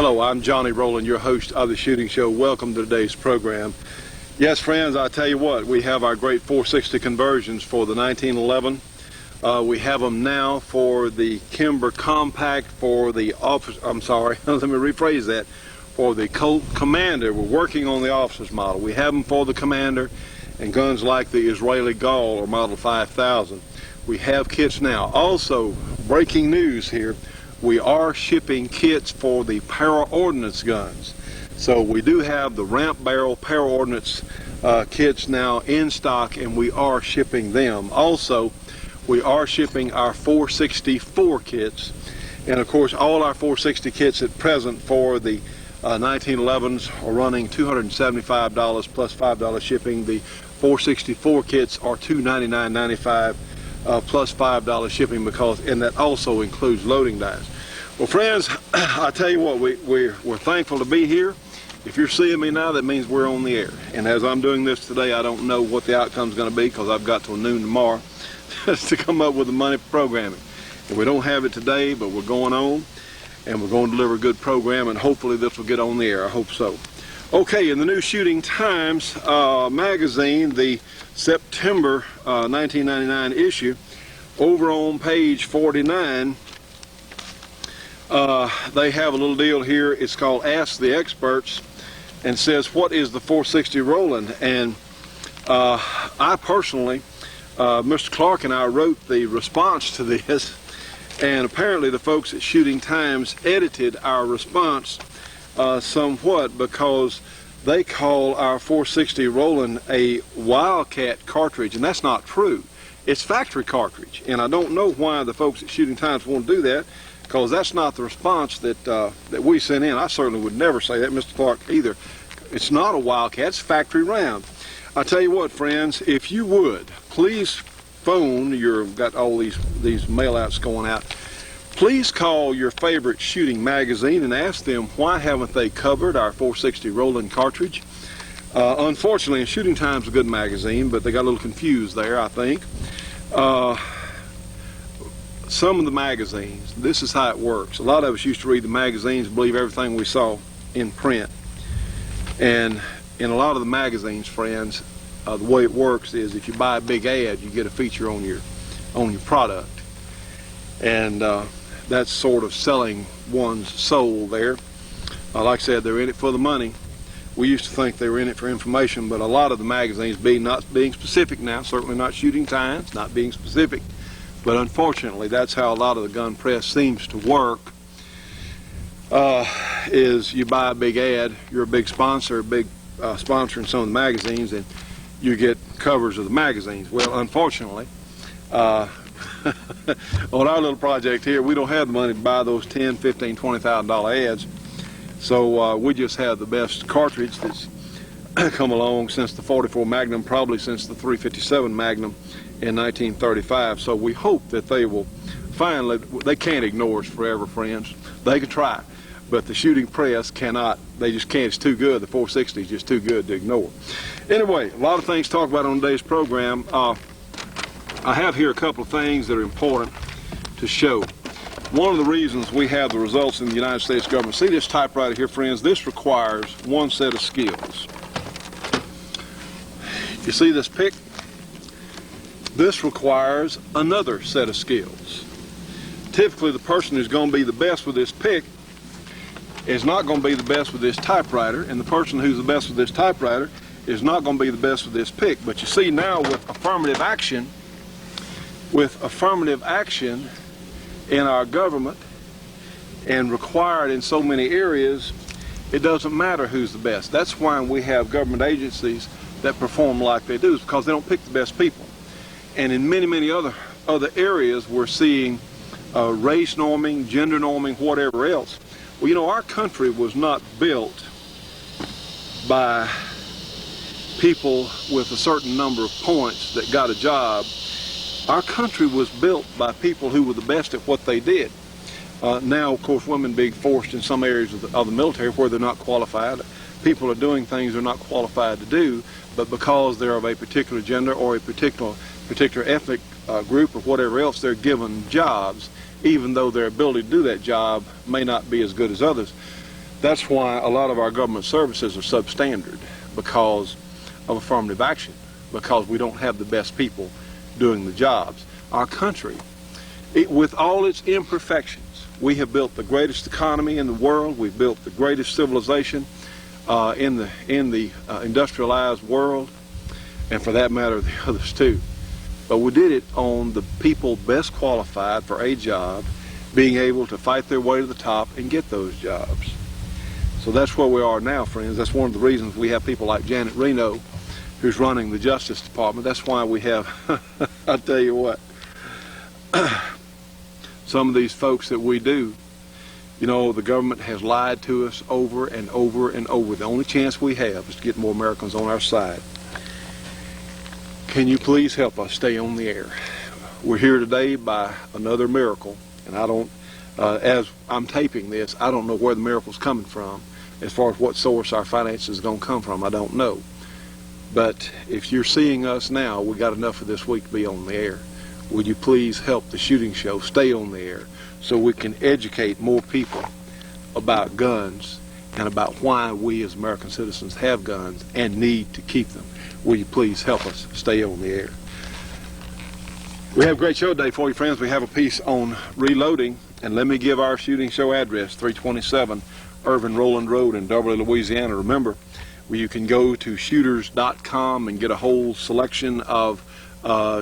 Hello, I'm Johnny Rowland, your host of the Shooting Show. Welcome to today's program. Yes, friends, I tell you what, we have our great 460 conversions for the 1911. We have them now for the Kimber Compact, for the office. I'm sorry, let me rephrase that. For the Colt Commander, we're working on the officer's model. We have them for the Commander and guns like the Israeli Gaul or Model 5000. We have kits now. Also, breaking news here. We are shipping kits for the para ordnance guns. So we do have the ramp barrel para ordnance kits now in stock, and we are shipping them. Also, we are shipping our 464 kits, and of course all our 460 kits at present for the 1911s are running $275 plus $5 shipping. The 464 kits are $299.95 plus $5 shipping, and that also includes loading dice. Well, friends, I tell you what, we're thankful to be here. If you're seeing me now, that means we're on the air. And as I'm doing this today, I don't know what the outcome's going to be because I've got till noon tomorrow to come up with the money for programming. And we don't have it today, but we're going on, and we're going to deliver a good program, and hopefully this will get on the air. I hope so. Okay, in the new Shooting Times magazine, the September 1999 issue, over on page 49, they have a little deal here. It's called Ask the Experts, and says, what is the 460 Rowland? And I personally, Mr. Clark and I wrote the response to this, and apparently the folks at Shooting Times edited our response somewhat, because they call our 460 Rowland a Wildcat cartridge, and that's not true. It's factory cartridge, and I don't know why the folks at Shooting Times want to do that, because that's not the response that we sent in. I certainly would never say that, Mr. Clark, either. It's not a Wildcat, it's factory round. I tell you what, friends, if you would, please phone, you've got all these mail-outs going out, please call your favorite shooting magazine and ask them why haven't they covered our 460 Rowland cartridge. Unfortunately, Shooting Times is a good magazine, but they got a little confused there, I think. Some of the magazines, this is how it works. A lot of us used to read the magazines and believe everything we saw in print. And in a lot of the magazines, friends, the way it works is if you buy a big ad, you get a feature on your product. And that's sort of selling one's soul there. Like I said, they're in it for the money. We used to think they were in it for information, but a lot of the magazines, not being specific now, certainly not Shooting Times, not being specific, but unfortunately that's how a lot of the gun press seems to work, is you buy a big ad, you're a big sponsor, sponsor in some of the magazines, and you get covers of the magazines. Well, unfortunately, on our little project here, we don't have the money to buy those $10,000, $15,000, $20,000 ads, so we just have the best cartridge that's come along since the 44 Magnum, probably since the 357 Magnum in 1935. So we hope that they will finally, they can't ignore us forever, friends. They can try, but the shooting press cannot. They just can't. It's too good. The 460 is just too good to ignore. Anyway, a lot of things to talk about on today's program. I have here a couple of things that are important to show. One of the reasons we have the results in the United States government, see this typewriter here, friends, this requires one set of skills. You see this pick? This requires another set of skills. Typically, the person who's going to be the best with this pick is not going to be the best with this typewriter, and the person who's the best with this typewriter is not going to be the best with this pick. But you see now, with affirmative action in our government and required in so many areas, it doesn't matter who's the best. That's why we have government agencies that perform like they do, is because they don't pick the best people. And in many other areas, we're seeing race norming, gender norming, whatever else. Well, you know, our country was not built by people with a certain number of points that got a job. Our country was built by people who were the best at what they did. Now, of course, women being forced in some areas of the military where they're not qualified. People are doing things they're not qualified to do, but because they're of a particular gender or a particular ethnic group or whatever else, they're given jobs, even though their ability to do that job may not be as good as others. That's why a lot of our government services are substandard, because of affirmative action, because we don't have the best people doing the jobs. Our country, with all its imperfections, we have built the greatest economy in the world. We've built the greatest civilization in the industrialized world, and for that matter, the others too. But we did it on the people best qualified for a job, being able to fight their way to the top and get those jobs. So that's where we are now, friends. That's one of the reasons we have people like Janet Reno, who's running the Justice Department. That's why we have, I'll tell you what, some of these folks that we do, you know, the government has lied to us over and over and over. The only chance we have is to get more Americans on our side. Can you please help us stay on the air? We're here today by another miracle, and I don't, as I'm taping this, I don't know where the miracle's coming from. As far as what source our finances are going to come from, I don't know. But if you're seeing us now, we got enough of this week to be on the air. Would you please help the shooting show stay on the air so we can educate more people about guns and about why we as American citizens have guns and need to keep them? Will you please help us stay on the air? We have a great show today for you, friends. We have a piece on reloading, and let me give our shooting show address, 327 Irvin Rowland Road in Beverly, Louisiana. Remember, where you can go to shooters.com and get a whole selection of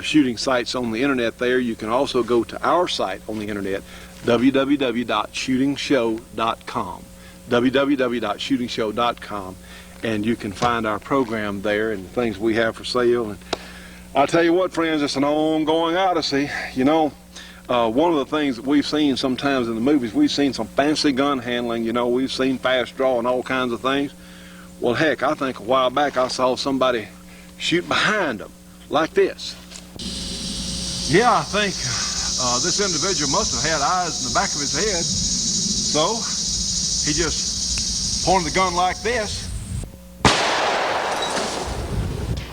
shooting sites on the internet there. You can also go to our site on the internet, www.shootings.com, www.shootings.com, and you can find our program there and the things we have for sale. And I'll tell you what, friends, it's an ongoing odyssey. You know, one of the things that we've seen sometimes in the movies, we've seen some fancy gun handling, you know, we've seen fast draw and all kinds of things. Well, heck, I think a while back I saw somebody shoot behind them, like this. Yeah, I think this individual must have had eyes in the back of his head, so he just pointed the gun like this.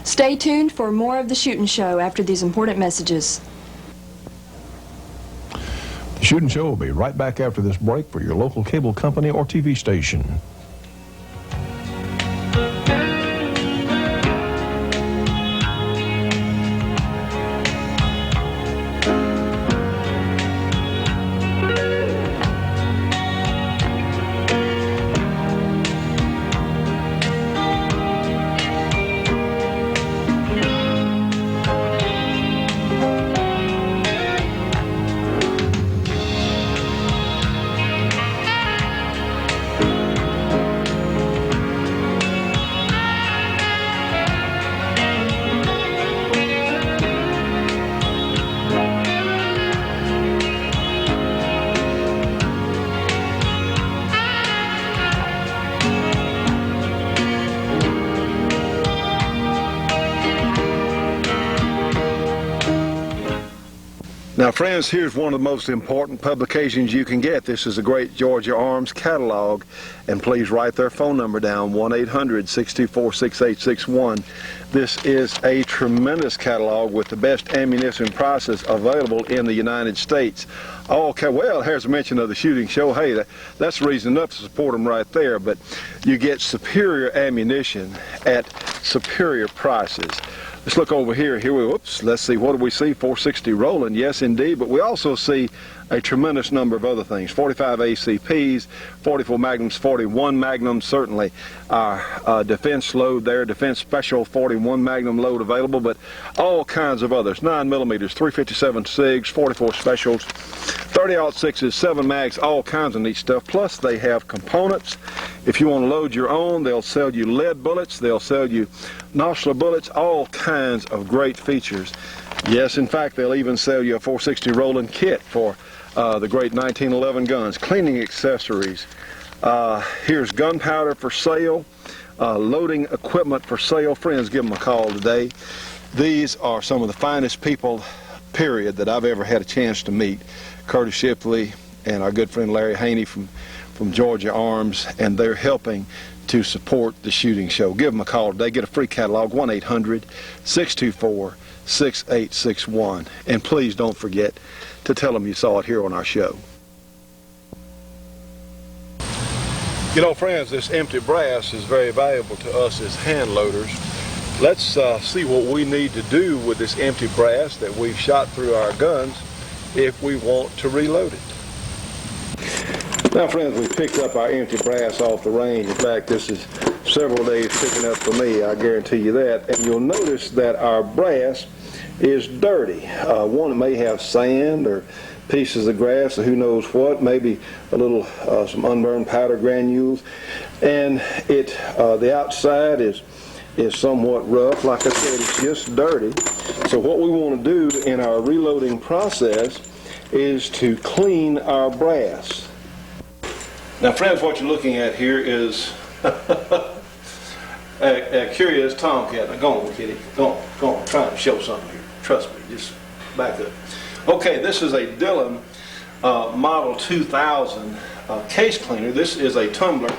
Stay tuned for more of The Shootin' Show after these important messages. The Shootin' Show will be right back after this break for your local cable company or TV station. Now, friends, here's one of the most important publications you can get. This is a great Georgia Arms catalog, and please write their phone number down, 1-800-624-6861. This is a tremendous catalog with the best ammunition prices available in the United States. Okay, well, here's a mention of the shooting show. Hey, that's reason enough to support them right there, but you get superior ammunition at superior prices. Let's look over here. Whoops, let's see, what do we see? 460 Rowland, yes indeed, but we also see a tremendous number of other things. 45 ACPs, 44 Magnums, 41 Magnums, certainly our defense load there, defense special 41 Magnum load available, but all kinds of others. 9mm, 357 SIGs, 44 specials, 30-06s, 7 mags, all kinds of neat stuff. Plus they have components. If you want to load your own, they'll sell you lead bullets, they'll sell you nostril bullets, all kinds of great features. Yes, in fact, they'll even sell you a 460 Rowland kit for the great 1911 guns, cleaning accessories. Here's gunpowder for sale, loading equipment for sale. Friends, give them a call today. These are some of the finest people, period, that I've ever had a chance to meet. Curtis Shipley and our good friend Larry Haney from Georgia Arms, and they're helping to support the shooting show. Give them a call today. Get a free catalog, 1-800-624-6861. And please don't forget to tell them you saw it here on our show. You know, friends, this empty brass is very valuable to us as hand loaders. Let's see what we need to do with this empty brass that we've shot through our guns if we want to reload it. Now, friends, we picked up our empty brass off the range. In fact, this is several days picking up for me, I guarantee you that. And you'll notice that our brass is dirty. One may have sand or pieces of grass or who knows what, maybe a little some unburned powder granules, and the outside is somewhat rough. Like I said, it's just dirty. So what we want to do in our reloading process is to clean our brass. Now, friends, what you're looking at here is a curious tomcat. Now, go on, kitty, go on, try and show something here. Trust me, just back up. Okay, this is a Dillon Model 2000 case cleaner. This is a tumbler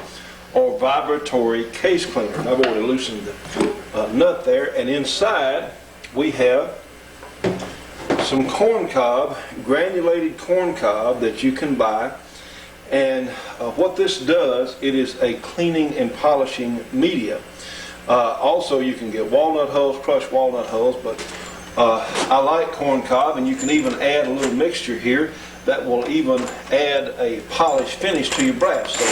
or vibratory case cleaner. And I've already loosened the nut there, and inside we have some corn cob, granulated corn cob that you can buy. And what this does, it is a cleaning and polishing media. Also, you can get walnut hulls, crushed walnut hulls, but I like corn cob, and you can even add a little mixture here that will even add a polished finish to your brass. So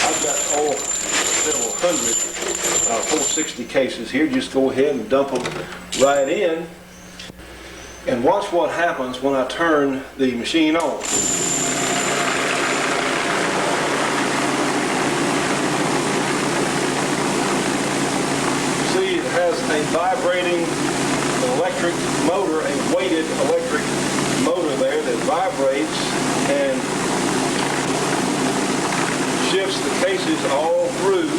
I've got several hundred 460 cases here. Just go ahead and dump them right in, and watch what happens when I turn the machine on. See, it has a vibrating electric motor, a weighted electric motor there that vibrates and shifts the cases all through.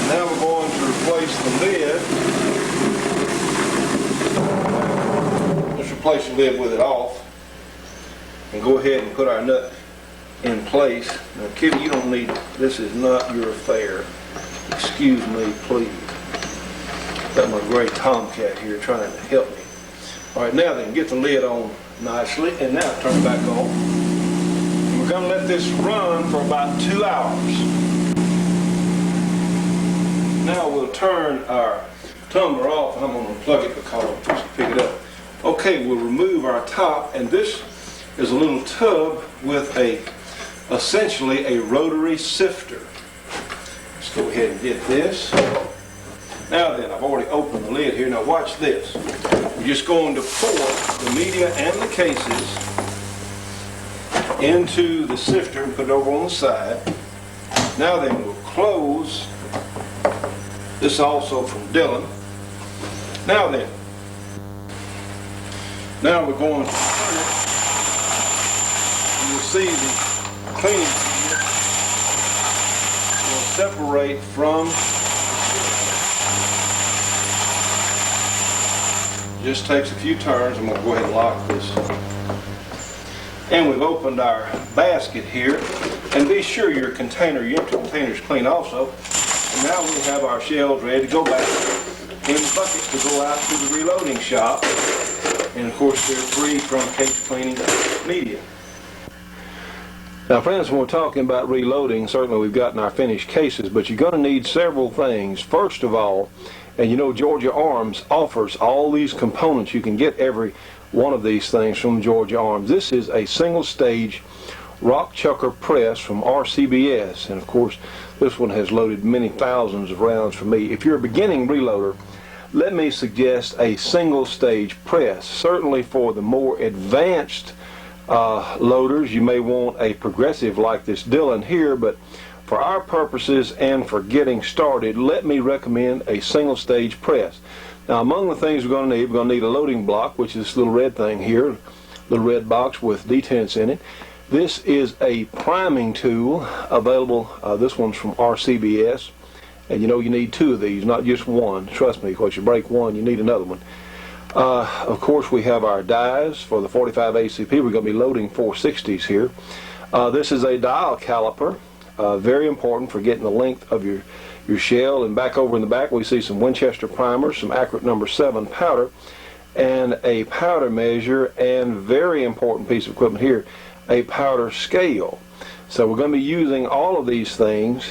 Now we're going to replace the lid. Let's replace the lid with it off and go ahead and put our nut in place. Now, Kitty, you don't need, this is not your affair. Excuse me, please. Got my gray tomcat here trying to help me. All right, now then, get the lid on nicely, and now turn it back on. And we're going to let this run for about 2 hours. Now we'll turn our tumbler off. I'm going to unplug it because I'm supposed to pick it up. Okay, we'll remove our top, and this is a little tub with essentially a rotary sifter. Let's go ahead and get this. Now then, I've already opened the lid here. Now watch this. We're just going to pour the media and the cases into the sifter and put it over on the side. Now then, we'll close. This also from Dillon. Now then, now we're going to turn it. And you'll see the cleaning will separate from. Just takes a few turns. I'm going to go ahead and lock this. And we've opened our basket here. And be sure your container, your empty container is clean also. And now we have our shells ready to go back in the bucket to go out to the reloading shop. And of course they're free from case cleaning media. Now, friends, when we're talking about reloading, certainly we've gotten our finished cases, but you're going to need several things. First of all, and you know Georgia Arms offers all these components. You can get every one of these things from Georgia Arms. This is a single stage rock chucker press from RCBS, and of course this one has loaded many thousands of rounds for me. If you're a beginning reloader, let me suggest a single stage press. Certainly for the more advanced loaders, you may want a progressive like this Dillon here, but for our purposes and for getting started, let me recommend a single stage press. Now, among the things we're going to need a loading block, which is this little red thing here, little red box with detents in it. This is a priming tool available. This one's from RCBS, and you know you need two of these, not just one. Trust me, because you break one, you need another one. Of course, we have our dies for the 45 ACP. We're going to be loading 460s here. This is a dial caliper. Very important for getting the length of your shell. And back over in the back we see some Winchester primers, some accurate number 7 powder, and a powder measure, and very important piece of equipment here, a powder scale. So we're going to be using all of these things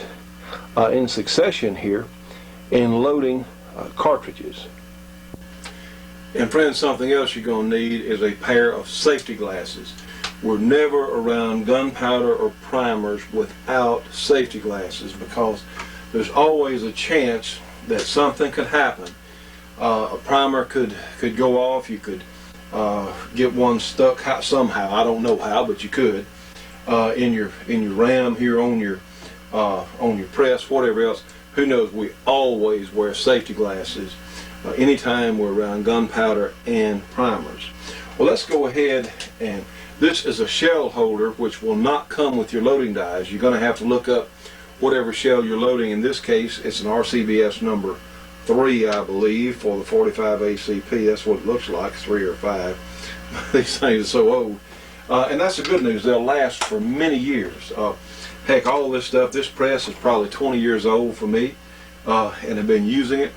in succession here in loading cartridges. And friends, something else you're going to need is a pair of safety glasses. We're never around gunpowder or primers without safety glasses, because there's always a chance that something could happen. A primer could go off. You could get one stuck somehow. I don't know how, but you could in your ram here on your press, whatever else. Who knows? We always wear safety glasses anytime we're around gunpowder and primers. Well, let's go ahead, and this is a shell holder which will not come with your loading dies. You're going to have to look up whatever shell you're loading. In this case, it's an RCBS number 3, I believe, for the 45 ACP. That's what it looks like, 3 or 5. These things are so old. And that's the good news. They'll last for many years. Heck, all this stuff, this press is probably 20 years old for me, and I've been using it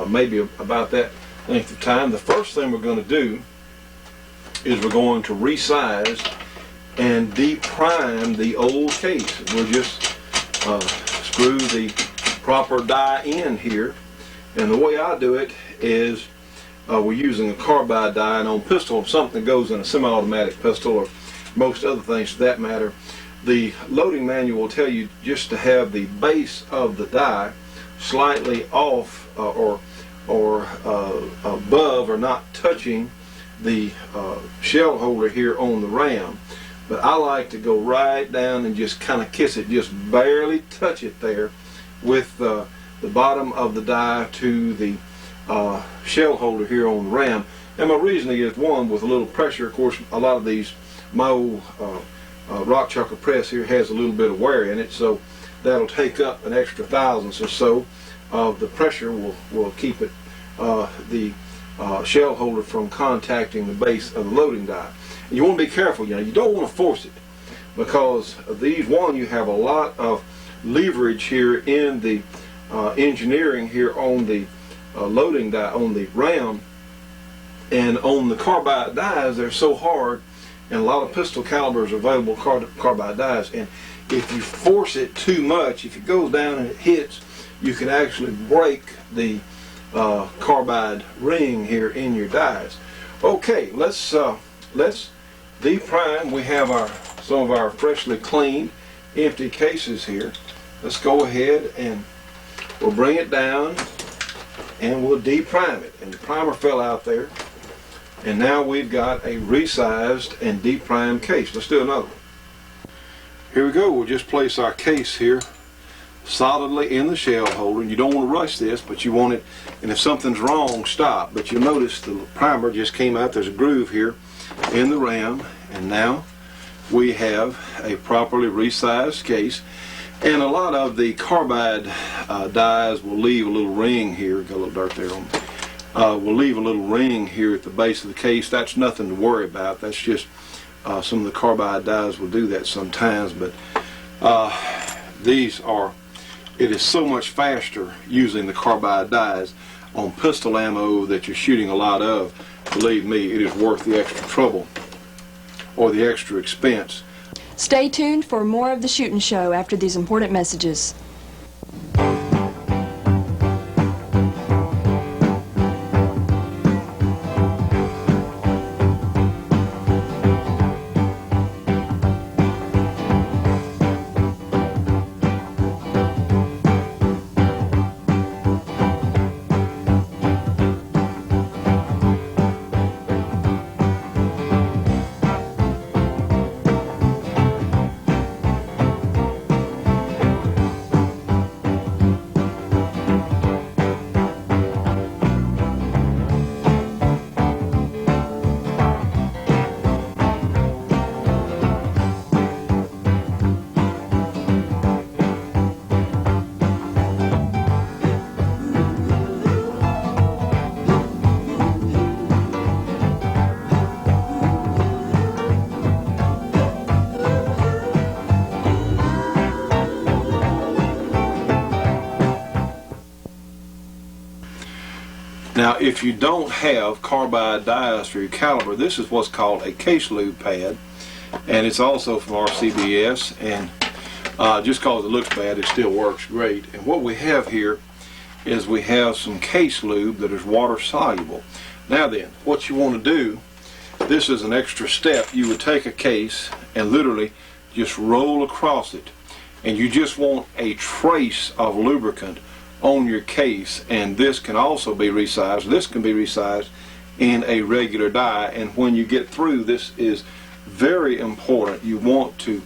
maybe about that length of time. The first thing we're going to do is we're going to resize and deprime the old case. We'll just screw the proper die in here, and the way I do it is we're using a carbide die, and on pistol, if something goes in a semi-automatic pistol or most other things for that matter, the loading manual will tell you just to have the base of the die slightly off or above or not touching the shell holder here on the ram. But I like to go right down and just kind of kiss it, just barely touch it there with the bottom of the die to the shell holder here on the ram. And my reasoning is, one, with a little pressure. Of course, a lot of these, my old rock chucker press here has a little bit of wear in it, so that'll take up an extra thousandths or so of the pressure. Will keep it the shell holder from contacting the base of the loading die. And you want to be careful. You don't want to force it, because these, one, you have a lot of leverage here in the engineering here on the loading die on the ram, and on the carbide dies, they're so hard, and a lot of pistol calibers are available carbide dies, and if you force it too much, if it goes down and it hits, you can actually break the carbide ring here in your dies. Okay, let's deprime. We have some of our freshly cleaned empty cases here. Let's go ahead and we'll bring it down and we'll deprime it. And the primer fell out there, and now we've got a resized and deprimed case. Let's do another one. Here we go. We'll just place our case here solidly in the shell holder. And you don't want to rush this, but you want it, and if something's wrong, stop. But you'll notice the primer just came out. There's a groove here in the ram, and now we have a properly resized case. And a lot of the carbide dies will leave a little ring here. Got a little dirt there on will leave a little ring here at the base of the case. That's nothing to worry about. That's just some of the carbide dies will do that sometimes, but it is so much faster using the carbide dies on pistol ammo that you're shooting a lot of. Believe me, it is worth the extra trouble or the extra expense. Stay tuned for more of the Shootin' Show after these important messages. Now, if you don't have carbide dies for your caliber, this is what's called a case lube pad, and it's also from RCBS, and Just because it looks bad, it still works great. And what we have here is we have some case lube that is water soluble. Now then, what you want to do, this is an extra step. You would take a case and literally just roll across it, and you just want a trace of lubricant on your case. And this can also be resized. This can be resized in a regular die, and when you get through, this is very important. You want to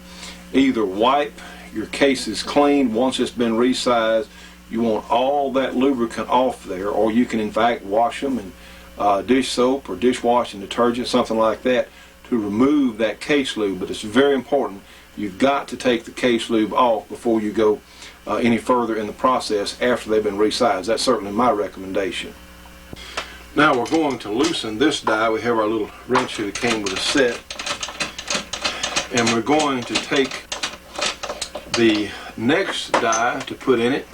either wipe your cases clean once it's been resized. You want all that lubricant off there, or you can in fact wash them in dish soap or dishwashing detergent, something like that, to remove that case lube. But it's very important. You've got to take the case lube off before you go any further in the process after they've been resized. That's certainly my recommendation. Now we're going to loosen this die. We have our little wrench here that came with a set, and we're going to take the next die to put in it,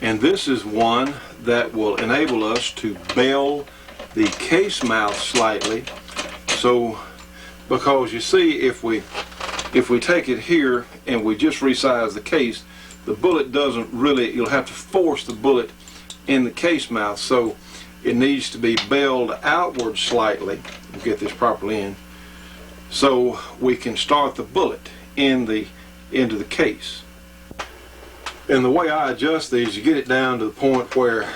and this is one that will enable us to bell the case mouth slightly. So, because you see, if we take it here and we just resize the case, the bullet doesn't really, you'll have to force the bullet in the case mouth, so it needs to be belled outward slightly. We'll get this properly in, so we can start the bullet into the case. And the way I adjust these, you get it down to the point where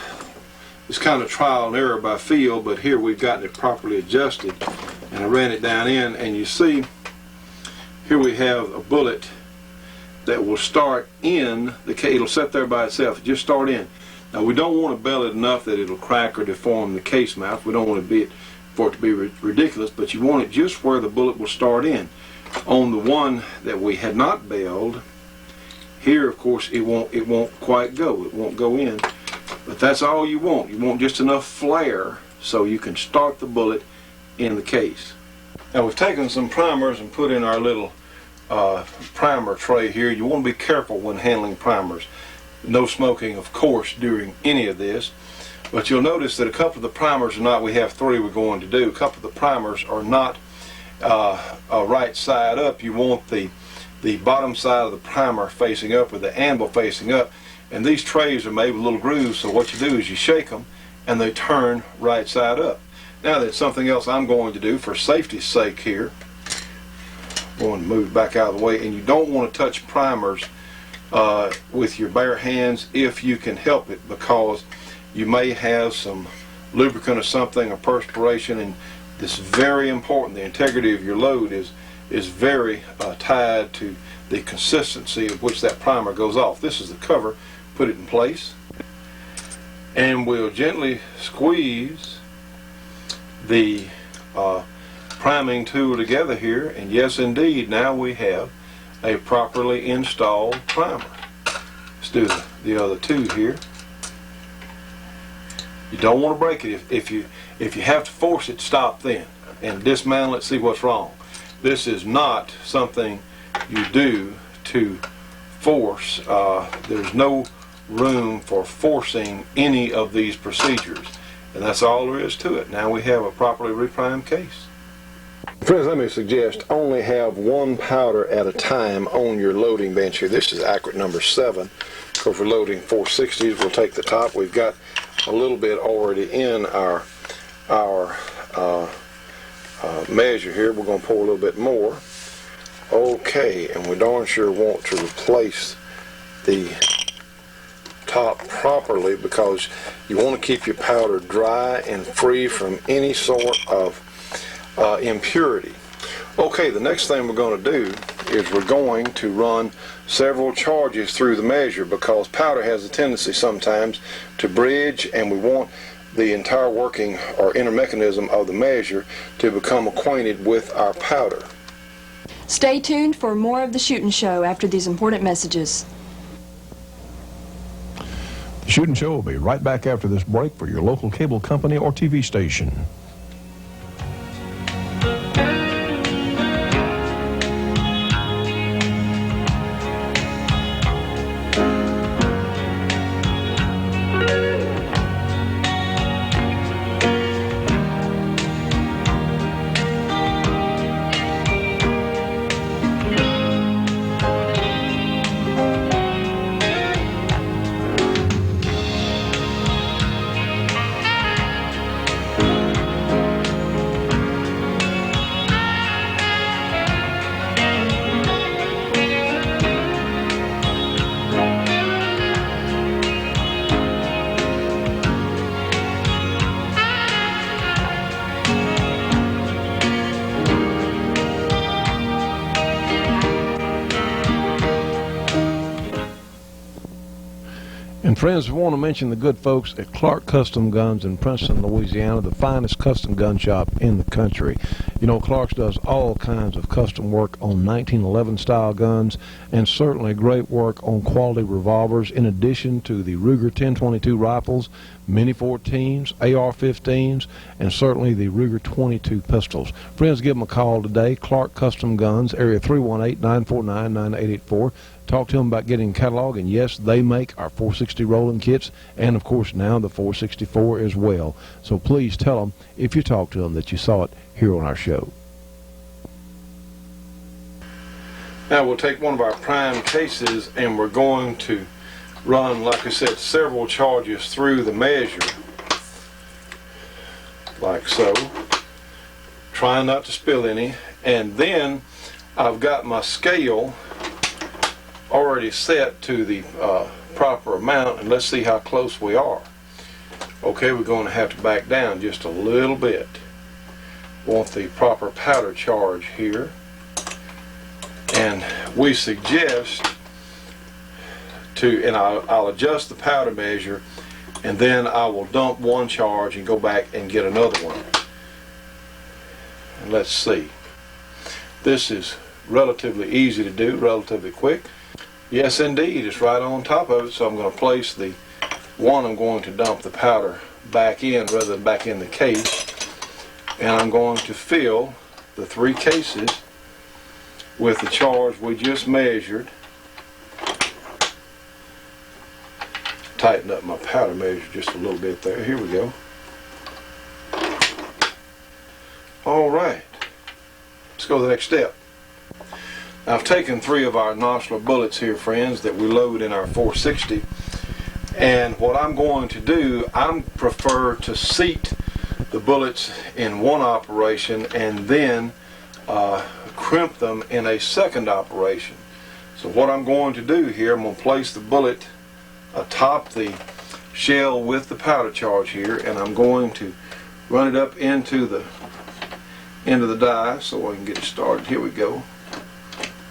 it's kind of trial and error by feel, but here we've gotten it properly adjusted, and I ran it down in, and you see here we have a bullet that will start in the case. It'll sit there by itself, just start in. Now we don't want to bell it enough that it'll crack or deform the case mouth. We don't want for it to be ridiculous, but you want it just where the bullet will start in. On the one that we had not belled, here of course it won't quite go. It won't go in. But that's all you want. You want just enough flare so you can start the bullet in the case. Now we've taken some primers and put in our little primer tray here. You want to be careful when handling primers. No smoking, of course, during any of this. But you'll notice that a couple of the primers are not, we have three we're going to do, a couple of the primers are not right side up. You want the bottom side of the primer facing up with the anvil facing up. And these trays are made with little grooves, so what you do is you shake them and they turn right side up. Now there's something else I'm going to do for safety's sake here. I'm going to move back out of the way, and you don't want to touch primers with your bare hands if you can help it, because you may have some lubricant or something or perspiration, and this is very important. The integrity of your load is very tied to the consistency of which that primer goes off. This is the cover. Put it in place, and we'll gently squeeze the priming tool together here, and yes indeed, now we have a properly installed primer. Let's do the other two here. You don't want to break it. If you have to force it, stop then and dismantle it, see what's wrong. This is not something you do to force. There's no room for forcing any of these procedures, and that's all there is to it. Now we have a properly reprimed case. Friends, let me suggest only have one powder at a time on your loading bench here. This is accurate number 7. Because we're loading 460s, we'll take the top. We've got a little bit already in our measure here. We're going to pour a little bit more. Okay, and we darn sure want to replace the top properly, because you want to keep your powder dry and free from any sort of impurity. Okay, the next thing we're going to do is we're going to run several charges through the measure, because powder has a tendency sometimes to bridge, and we want the entire working or inner mechanism of the measure to become acquainted with our powder. Stay tuned for more of the Shootin' Show after these important messages. The Shootin' Show will be right back after this break for your local cable company or TV station. And friends, we want to mention the good folks at Clark Custom Guns in Princeton, Louisiana, the finest custom gun shop in the country. You know, Clark's does all kinds of custom work on 1911 style guns, and certainly great work on quality revolvers, in addition to the Ruger 1022 rifles, Mini 14s, AR-15s, and certainly the Ruger 22 pistols. Friends, give them a call today. Clark Custom Guns, area 318-949-9884. Talk to them about getting a catalog, and yes, they make our 460 Rowland kits, and of course now the 464 as well. So please tell them, if you talk to them, that you saw it here on our show. Now we'll take one of our prime cases, and we're going to run, like I said, several charges through the measure, like so, trying not to spill any. And then I've got my scale already set to the proper amount, and let's see how close we are. Okay, we're going to have to back down just a little bit. Want the proper powder charge here, and we suggest to, and I'll adjust the powder measure, and then I will dump one charge and go back and get another one. And let's see. This is relatively easy to do, relatively quick. Yes, indeed, it's right on top of it, so I'm going to place the one, I'm going to dump the powder back in rather than back in the case, and I'm going to fill the 3 cases with the charge we just measured. Tighten up my powder measure just a little bit there. Here we go. All right, let's go to the next step. I've taken 3 of our nostril bullets here, friends, that we load in our 460, and what I'm going to do, I prefer to seat the bullets in one operation and then crimp them in a second operation. So what I'm going to do here, I'm going to place the bullet atop the shell with the powder charge here, and I'm going to run it up into the die so I can get it started. Here we go.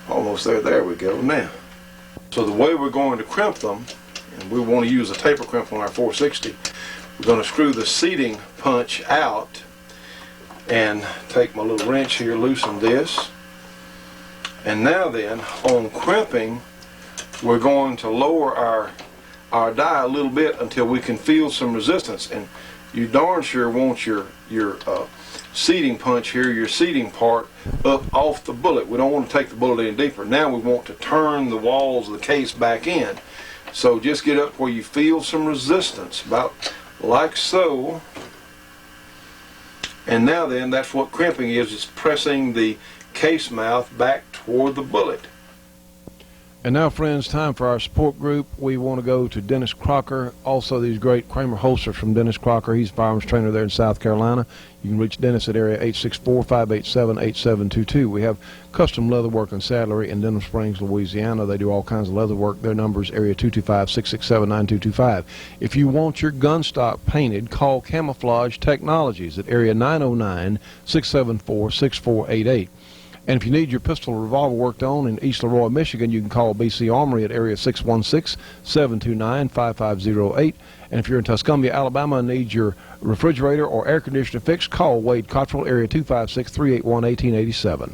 Almost there. There we go. Now, so the way we're going to crimp them, and we want to use a taper crimp on our 460, we're going to screw the seating punch out and take my little wrench here, loosen this, and now then on crimping we're going to lower our die a little bit until we can feel some resistance. And you darn sure want your seating punch here, your seating part, up off the bullet. We don't want to take the bullet any deeper. Now we want to turn the walls of the case back in. So just get up where you feel some resistance, about like so. And now then, that's what crimping is. It's pressing the case mouth back toward the bullet. And now, friends, time for our support group. We want to go to Dennis Crocker, also these great Kramer holsters from Dennis Crocker. He's a firearms trainer there in South Carolina. You can reach Dennis at area 864-587-8722. We have custom leather work and saddlery in Denham Springs, Louisiana. They do all kinds of leather work. Their number is area 225-667-9225. If you want your gun stock painted, call Camouflage Technologies at area 909-674-6488. And if you need your pistol or revolver worked on in East Leroy, Michigan, you can call BC Armory at area 616-729-5508. And if you're in Tuscumbia, Alabama, and need your refrigerator or air conditioner fixed, call Wade Cottrell, area 256-381-1887.